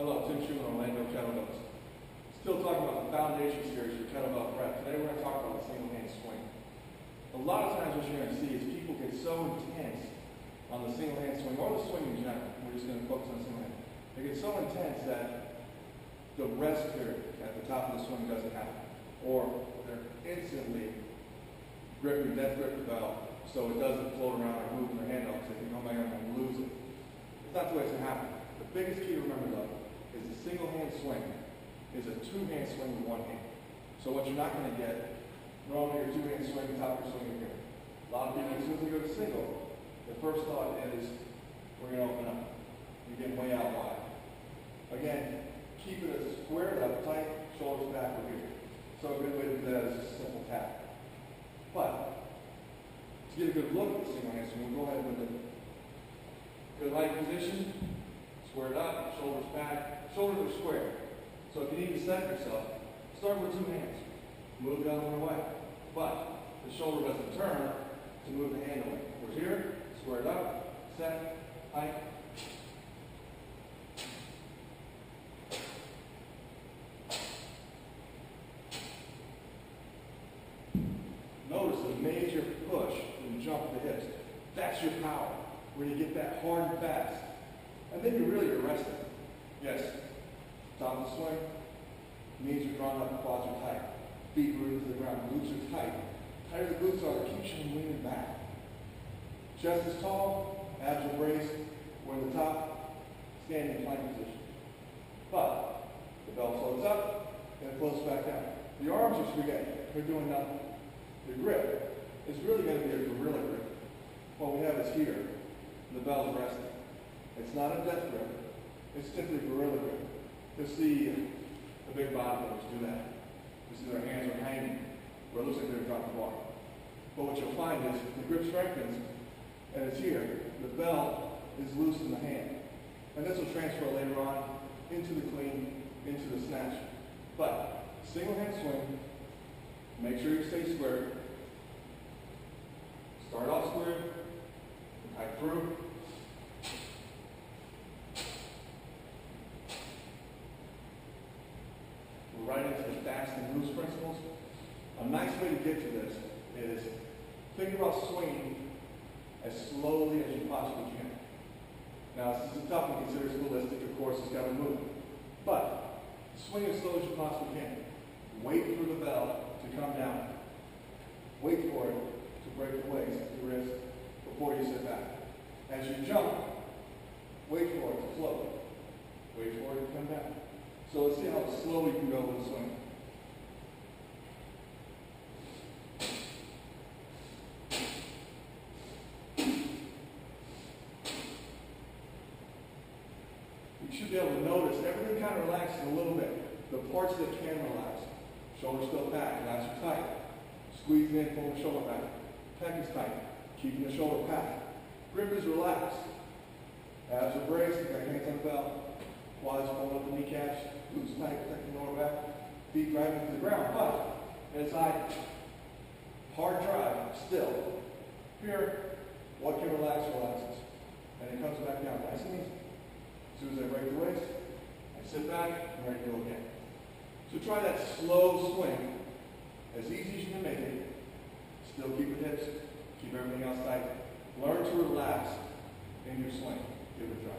Hello, Tim Schumann on Orlando Kettlebells. Still talking about the foundation series for kettlebell prep. Today we're going to talk about the single hand swing. A lot of times what you're going to see is people get so intense on the single hand swing, or the swing in general. We're just going to focus on single hand. They get so intense that the rest period at the top of the swing doesn't happen. Or they're instantly gripping, death grip the bell, so it doesn't float around or move their hand off. So they think, oh my God, I'm going to lose it. It's not the way it's going to happen. The biggest key to remember though is the single hand swing is a two-hand swing with one hand. So what you're not going to get, normally your two-hand swing, top of your swing here. A lot of people, as soon as they go to single, the first thought is, we're going to open up. You get way out wide. Again, keep it as squared up, tight, shoulders back over here. So a good way to do that is just a simple tap. But, to get a good look at the single hand swing, we'll go ahead with a good light position, squared up, shoulders back, shoulders are square. So if you need to set yourself, start with two hands. Move the other one away. But the shoulder doesn't turn to move the hand away. We're here, squared up, set, height. Notice the major push when you jump the hips. That's your power, where you get that hard and fast. And then you really arrest it. Yes, top of the swing, knees are drawn up, quads are tight. Feet rooted to the ground, glutes are tight. Tighter the glutes are, it keeps you leaning back. Chest is tall, abs are braced. We're in the top, standing plank position. But the bell floats up, and it floats back down. The arms are spaghetti. They're doing nothing. The grip is really going to be a gorilla grip. What we have is here. The bell's resting. It's not a death grip. It's simply a gorilla grip. You'll see the big bodybuilders do that. You see their hands are hanging, where it looks like they're dropping water. But what you'll find is the grip strengthens, and it's here. The bell is loose in the hand. And this will transfer later on into the clean, into the snatch. But single hand swing, make sure you stay square. Start off square, tight through. We're right into the fast and loose principles. A nice way to get to this is think about swinging as slowly as you possibly can. Now, this is a tough one, considered holistic, of course, it's got to move. But swing as slow as you possibly can. Wait for the bell to come down. Wait for it to break the legs, the wrist, before you sit back. As you jump, wait for it to float. Wait for it to come down. So let's see how slow you can go with the swing. You should be able to notice everything kind of relaxes a little bit. The parts that can relax. Shoulders still back, lats are tight. Squeezing in, pulling the shoulder back. Pec is tight, keeping the shoulder back. Grip is relaxed. Abs are braced, got hands on the belt. Quads pulling up the kneecaps. Glutes tight, protecting the lower back. Feet driving to the ground. But as I hard drive, still. Here, what can relax relaxes. And it comes back down nice and easy. As soon as I break the waist, I sit back, and ready to go again. So try that slow swing, as easy as you can make it. Still keep the hips, keep everything else tight. Learn to relax in your swing. Give it a try.